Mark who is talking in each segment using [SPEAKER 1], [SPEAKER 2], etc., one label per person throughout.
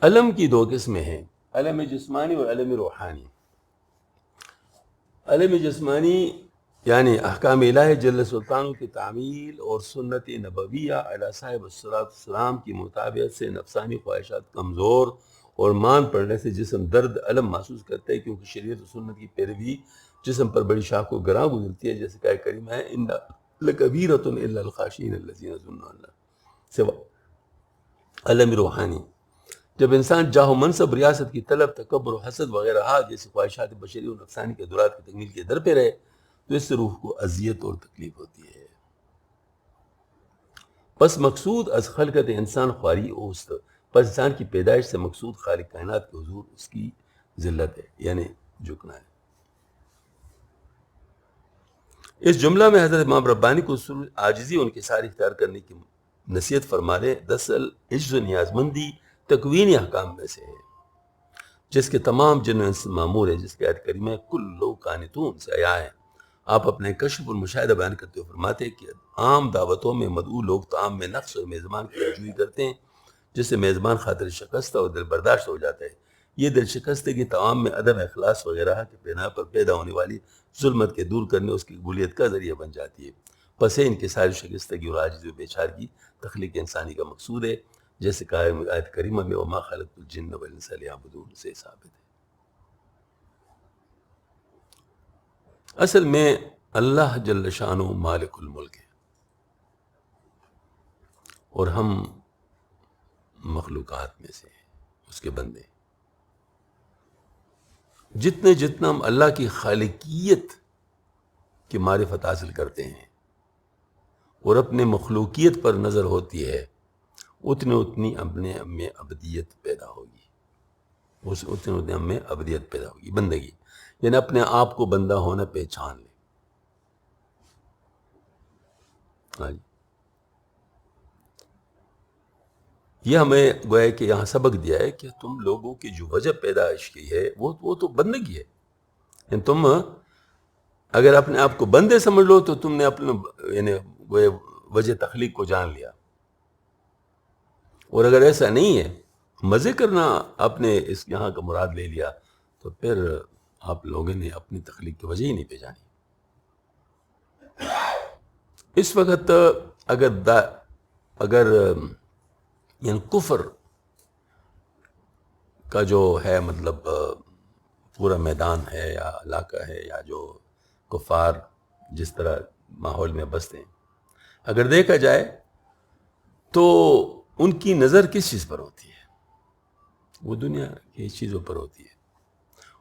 [SPEAKER 1] علم کی دو قسمیں ہیں، علم جسمانی اور علم روحانی۔ علم جسمانی یعنی احکام الہی جل سلطانوں کی تعمیل اور سنت نبویہ علی صاحب الصلاۃ والسلام کی مطابقت سے نفسانی خواہشات کمزور اور مان پڑنے سے جسم درد علم محسوس کرتا ہے، کیونکہ شریعت و سنت کی پیروی جسم پر بڑی شاخ و گراں گزرتی ہے، جیسے کہ کریم ہے ان لکبیرۃ الا الخاشعین الذین یظنون اللہ سوا۔ علم روحانی، جب انسان جاہ و منصب، ریاست کی طلب، تکبر و حسد وغیرہ جیسی خواہشات بشری و نفسانی کے درات کی تکمیل کے در پہ رہے تو اس سے روح کو اذیت اور تکلیف ہوتی ہے۔ پس مقصود از خلقت انسان خواری اوست، پس انسان کی پیدائش سے مقصود خالق کائنات کے حضور اس کی ذلت ہے، یعنی جھکنا ہے۔ اس جملہ میں حضرت امام ربانی کو سر عاجزی ان کے ساری اختیار کرنے کی نصیحت فرما رہے۔ دراصل عجز و نیاز مندی تکوینی احکام میں سے ہے، جس کے تمام جن و انس سے معمور ہے، جس کی آیت کریمہ کل قانتون سے آیا ہے۔ آپ اپنے کشف المشاہدہ بیان کرتے ہوئے فرماتے ہیں کہ عام دعوتوں میں مدعو لوگ طعام میں نقص اور میزبان کی جوئی کرتے ہیں، جس سے میزبان خاطر شکستہ اور دل برداشت ہو جاتا ہے۔ یہ دل شکستگی طعام میں عدم اخلاص وغیرہ کے بنا پر پیدا ہونے والی ظلمت کے دور کرنے اس کی قبولیت کا ذریعہ بن جاتی ہے۔ پس ان کی ساری شکستگی اور عاجزی و بیچارگی تخلیق انسانی کا مقصود ہے، جیسے کہا آیت کریمہ میں وما خلقت الجن والانس لیعبدون سے ثابت ہے۔ اصل میں اللہ جل شانہ مالک الملک ہے اور ہم مخلوقات میں سے ہیں، اس کے بندے۔ جتنا ہم اللہ کی خالقیت کی معرفت حاصل کرتے ہیں اور اپنے مخلوقیت پر نظر ہوتی ہے، اتنی اپنے میں ابدیت پیدا ہوگی، اتنے ہم میں ابدیت پیدا ہوگی، بندگی، یعنی اپنے آپ کو بندہ ہونا پہچان لے۔ ہاں جی، یہ ہمیں گویا کہ یہاں سبق دیا ہے کہ تم لوگوں کی جو وجہ پیدائش کی ہے وہ تو بندگی ہے، یعنی تم اگر اپنے آپ کو بندے سمجھ لو تو تم نے اپنے یعنی گویا وجہ تخلیق کو جان لیا، اور اگر ایسا نہیں ہے، مزے کرنا اپنے اس یہاں کا مراد لے لیا، تو پھر آپ لوگوں نے اپنی تخلیق کی وجہ ہی نہیں پہچانی۔ اس وقت اگر یعنی کفر کا جو ہے مطلب پورا میدان ہے یا علاقہ ہے، یا جو کفار جس طرح ماحول میں بستے ہیں، اگر دیکھا جائے تو ان کی نظر کس چیز پر ہوتی ہے؟ وہ دنیا کی چیزوں پر ہوتی ہے،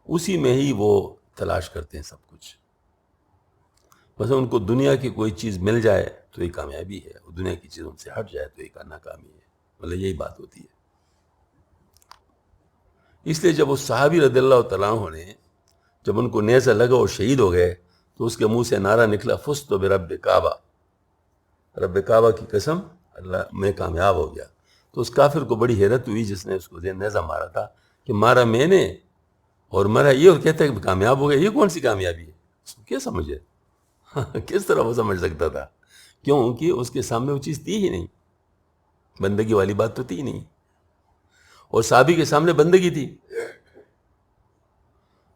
[SPEAKER 1] اسی میں ہی وہ تلاش کرتے ہیں سب کچھ۔ بس ان کو دنیا کی کوئی چیز مل جائے تو یہ کامیابی ہے، اور دنیا کی چیز ان سے ہٹ جائے تو یہ ناکامی ہے، مطلب یہی بات ہوتی ہے۔ اس لیے جب اس صحابی رضی اللہ تعالیٰ عنہ نے جب ان کو نیزہ لگا اور شہید ہو گئے تو اس کے منہ سے نعرہ نکلا فزت برب کعبہ، رب کعبہ کی قسم، اللہ میں کامیاب ہو گیا۔ تو اس کافر کو بڑی حیرت ہوئی جس نے اس کو نیزہ مارا تھا کہ مارا میں نے اور مرا یہ، اور کہتا ہے کہ کامیاب ہو گیا، یہ کون سی کامیابی ہے؟ اس کو کیا سمجھے؟ کس طرح وہ سمجھ سکتا تھا؟ کیونکہ اس کے سامنے وہ چیز تھی ہی نہیں، بندگی والی بات تو تھی ہی نہیں، اور صحابی کے سامنے بندگی تھی۔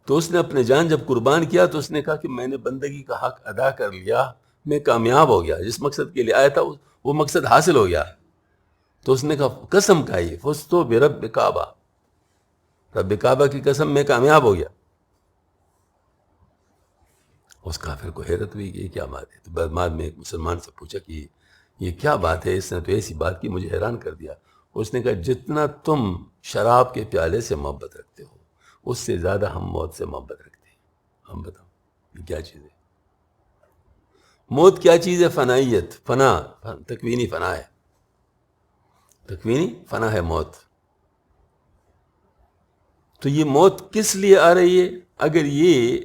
[SPEAKER 1] تو اس نے اپنے جان جب قربان کیا تو اس نے کہا کہ میں نے بندگی کا حق ادا کر لیا، میں کامیاب ہو گیا، جس مقصد کے لیے آیا تھا وہ مقصد حاصل ہو گیا۔ تو اس نے کہا قسم کھائی فزت برب کعبہ، رب کعبہ کی قسم میں کامیاب ہو گیا۔ اس کافر کو حیرت ہوئی کہ یہ کیا بات ہے، تو بعد میں ایک مسلمان سے پوچھا کہ یہ کیا بات ہے، اس نے تو ایسی بات کی مجھے حیران کر دیا۔ اس نے کہا جتنا تم شراب کے پیالے سے محبت رکھتے ہو اس سے زیادہ ہم موت سے محبت رکھتے ہیں۔ ہم بتاؤ یہ کیا چیز ہے؟ موت کیا چیز ہے؟ فنائیت، فنا، تکوینی فنا ہے، تکوینی فنا ہے موت۔ تو یہ موت کس لیے آ رہی ہے؟ اگر یہ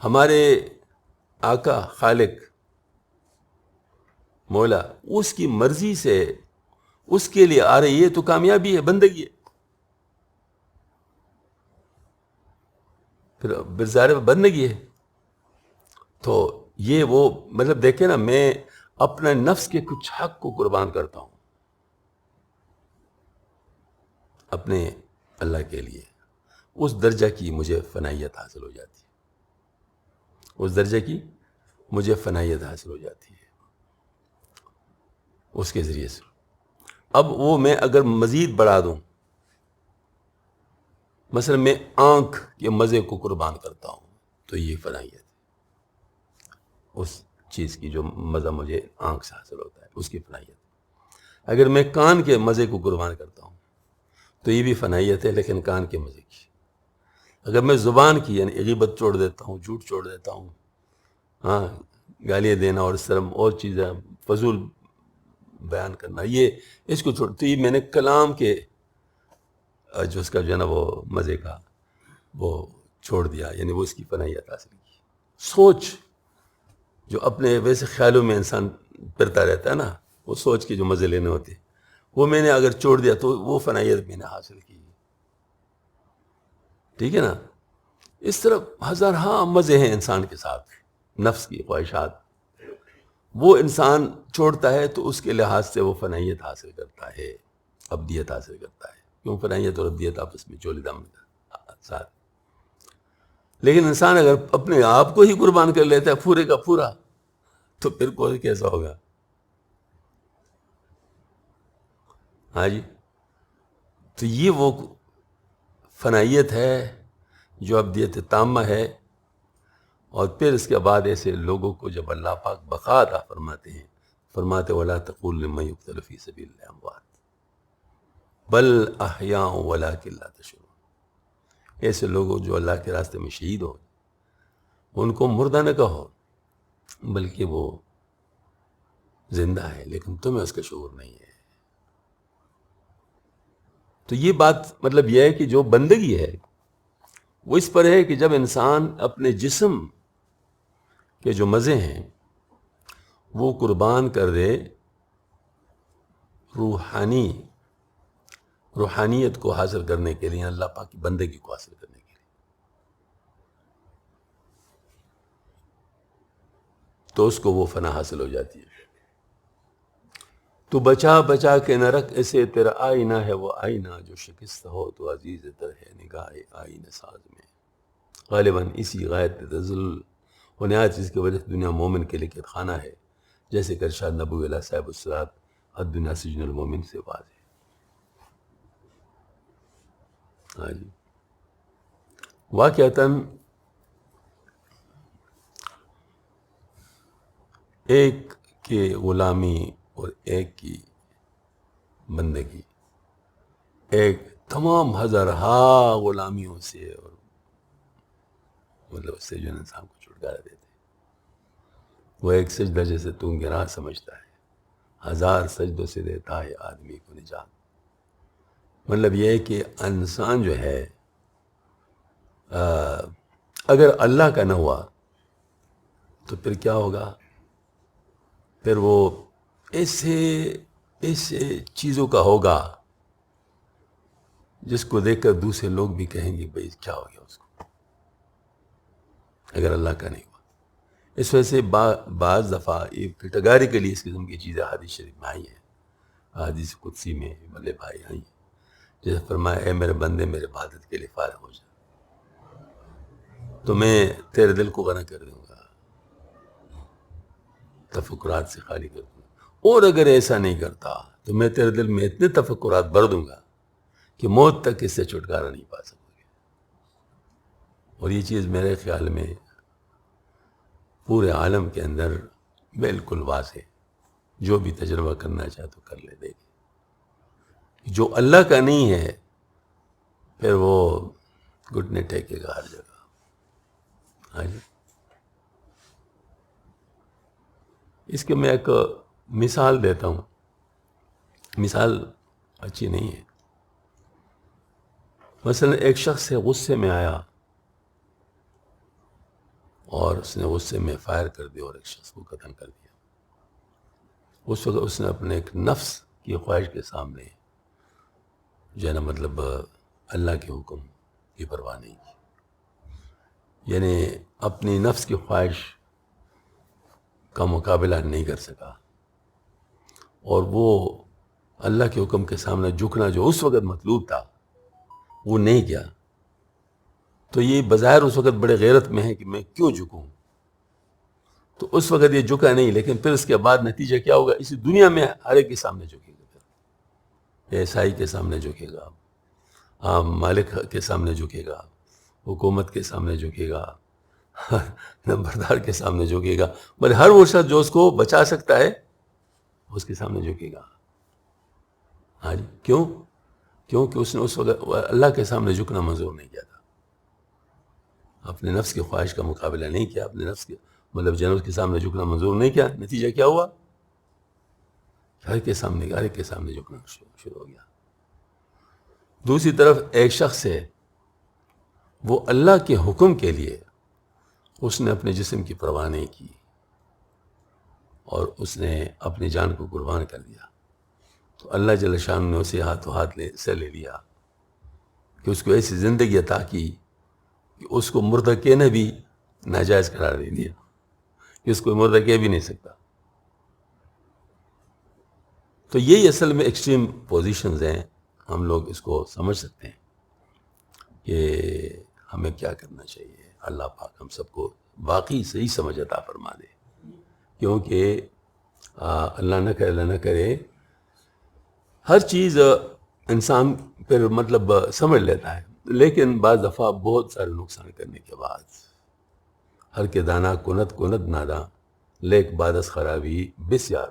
[SPEAKER 1] ہمارے آقا خالق مولا اس کی مرضی سے اس کے لیے آ رہی ہے تو کامیابی ہے، بندگی ہے۔ پھر بظاہر بندگی ہے۔ تو یہ وہ مطلب دیکھیں نا، میں اپنے نفس کے کچھ حق کو قربان کرتا ہوں، اپنے اللہ کے لیے، اس درجہ کی مجھے فنائیت حاصل ہو جاتی ہے، اس درجہ کی مجھے فنائیت حاصل ہو جاتی ہے اس کے ذریعے سے۔ اب وہ میں اگر مزید بڑھا دوں، مثلا میں آنکھ کے مزے کو قربان کرتا ہوں، تو یہ فنائیت ہے اس چیز کی جو مزہ مجھے آنکھ سے حاصل ہوتا ہے، اس کی فنائیت۔ اگر میں کان کے مزے کو قربان کرتا ہوں تو یہ بھی فنائیت ہے، لیکن کان کے مزے کی۔ اگر میں زبان کی یعنی غیبت چھوڑ دیتا ہوں، جھوٹ چھوڑ دیتا ہوں، ہاں گالیاں دینا اور اس طرح اور چیزیں فضول بیان کرنا، یہ اس کو چھوڑ، تو یہ میں نے کلام کے جو اس کا جو ہے نا وہ مزے کا وہ چھوڑ دیا، یعنی وہ اس کی فنائیت حاصل کی۔ سوچ جو اپنے ویسے خیالوں میں انسان پھرتا رہتا ہے نا، وہ سوچ کے جو مزے لینے ہوتے ہیں، وہ میں نے اگر چھوڑ دیا تو وہ فنائیت میں نے حاصل کی، ٹھیک ہے نا۔ اس طرح ہزارہا مزے ہیں انسان کے ساتھ، نفس کی خواہشات، وہ انسان چھوڑتا ہے تو اس کے لحاظ سے وہ فنائیت حاصل کرتا ہے، ابدیت حاصل کرتا ہے، کیوں فنائیت اور ابدیت آپس میں جولی دامن ساتھ۔ لیکن انسان اگر اپنے آپ کو ہی قربان کر لیتا ہے پورے کا پورا، تو پھر کوئی کیسا ہوگا؟ ہاں جی، تو یہ وہ فنائیت ہے جو ابدیت تامہ ہے۔ اور پھر اس کے بعد ایسے لوگوں کو جب اللہ پاک بقا عطا فرماتے ہیں، فرماتے وَلَا تَقُولُ لِمَن يُقْتَلُ فِي سَبِيلِ اللَّهِ أَمْوَاتٌ بَلْ أَحْيَاءٌ وَلَٰكِن لَا تَشْعُرُونَ۔ ایسے لوگوں جو اللہ کے راستے میں شہید ہو، ان کو مردہ نہ کہو، بلکہ وہ زندہ ہے، لیکن تمہیں اس کا شعور نہیں ہے۔ تو یہ بات مطلب یہ ہے کہ جو بندگی ہے وہ اس پر ہے کہ جب انسان اپنے جسم کے جو مزے ہیں وہ قربان کر دے روحانیت کو حاصل کرنے کے لیے، اللہ پاک کی بندگی کو حاصل کرنے کے لیے، تو اس کو وہ فنا حاصل ہو جاتی ہے۔ تو بچا بچا کے نہ رکھ ایسے تیرا آئینہ ہے وہ آئینہ، جو شکست ہو تو عزیز تر ہے نگاہ آئینہ ساز میں۔ غالباً اسی غایت تزل و نہایت چیز کی وجہ سے دنیا مومن کے لیے قید خانہ ہے، جیسے کہ ارشاد نبوی علیہ صاحب الصلاۃ الدنیا سجن المومن سے واضح ہے۔ ہاں جی، واقعتاً ایک کی غلامی اور ایک کی بندگی، ایک تمام ہزارہا غلامیوں سے اور مطلب اس سے جو انسان کو چھٹکارا دیتے، وہ ایک سجدہ جیسے تو گراں سمجھتا ہے، ہزار سجدوں سے دیتا ہے آدمی کو نجات۔ مطلب یہ ہے کہ انسان جو ہے اگر اللہ کا نہ ہوا تو پھر کیا ہوگا؟ پھر وہ ایسے چیزوں کا ہوگا جس کو دیکھ کر دوسرے لوگ بھی کہیں گے بھائی کیا ہو گیا اس کو، اگر اللہ کا نہیں ہوا۔ اس وجہ سے بعض دفعہ ایک کیٹیگریکلی اس قسم کی چیزیں حدیث شریف میں آئی ہیں، حدیث قدسی میں بلے بھائی آئی ہیں، جیسے فرمایا اے میرے بندے میرے عبادت کے لیے فارغ ہو جا تو میں تیرے دل کو غنی کر دوں گا، تفکرات سے خالی کر دوں گا، اور اگر ایسا نہیں کرتا تو میں تیرے دل میں اتنے تفکرات بھر دوں گا کہ موت تک اس سے چھٹکارا نہیں پا سکو گے۔ اور یہ چیز میرے خیال میں پورے عالم کے اندر بالکل واضح، جو بھی تجربہ کرنا چاہے تو کر لے، دیکھیں جو اللہ کا نہیں ہے پھر وہ گھٹنے ٹیکے گا ہر جگہ۔ ہاں جی، اس کے میں ایک مثال دیتا ہوں، مثال اچھی نہیں ہے۔ مثلا ایک شخص سے غصے میں آیا اور اس نے غصے میں فائر کر دیا اور ایک شخص کو قتل کر دیا۔ اس وقت اس نے اپنے ایک نفس کی خواہش کے سامنے جو ہے نا مطلب اللہ کے حکم کی پرواہ نہیں کی، یعنی اپنی نفس کی خواہش کا مقابلہ نہیں کر سکا، اور وہ اللہ کے حکم کے سامنے جھکنا جو اس وقت مطلوب تھا وہ نہیں کیا، تو یہ بظاہر اس وقت بڑے غیرت میں ہے کہ میں کیوں جھکوں، تو اس وقت یہ جھکا نہیں، لیکن پھر اس کے بعد نتیجہ کیا ہوگا، اسی دنیا میں ہر ایک کے سامنے جھکے گا، پھر عیسائی کے سامنے جھکے گا، عام مالک کے سامنے جھکے گا، حکومت کے سامنے جھکے گا، نمبردار کے سامنے جھکے گا، بلکہ ہر وہ شخص جو اس کو بچا سکتا ہے اس کے سامنے جھکے گا. ہاں جی، کیوں؟ کیونکہ اس نے اس وقت اللہ کے سامنے جھکنا منظور نہیں کیا تھا، اپنے نفس کی خواہش کا مقابلہ نہیں کیا، اپنے نفس کے مطلب جنت کے سامنے جھکنا منظور نہیں کیا. نتیجہ کیا ہوا، ہر ایک کے سامنے جھکنا شروع ہو گیا. دوسری طرف ایک شخص ہے، وہ اللہ کے حکم کے لیے اس نے اپنے جسم کی پرواہ نہیں کی اور اس نے اپنی جان کو قربان کر دیا، تو اللہ جل شان نے اسے ہاتھوں ہاتھ سے لے لیا کہ اس کو ایسی زندگی عطا کی کہ اس کو مردہ نے بھی ناجائز قرار دے دیا کہ اس کو مردہ کہہ بھی نہیں سکتا. تو یہی اصل میں ایکسٹریم پوزیشنز ہیں، ہم لوگ اس کو سمجھ سکتے ہیں کہ ہمیں کیا کرنا چاہیے. اللہ پاک ہم سب کو واقعی صحیح سمجھ عطا فرما دے، کیونکہ اللہ نہ کرے ہر چیز انسان پھر مطلب سمجھ لیتا ہے، لیکن بعض دفعہ بہت سارے نقصان کرنے کے بعد ہر کے دانا کنت نادا لیک بعد از خرابی بسیار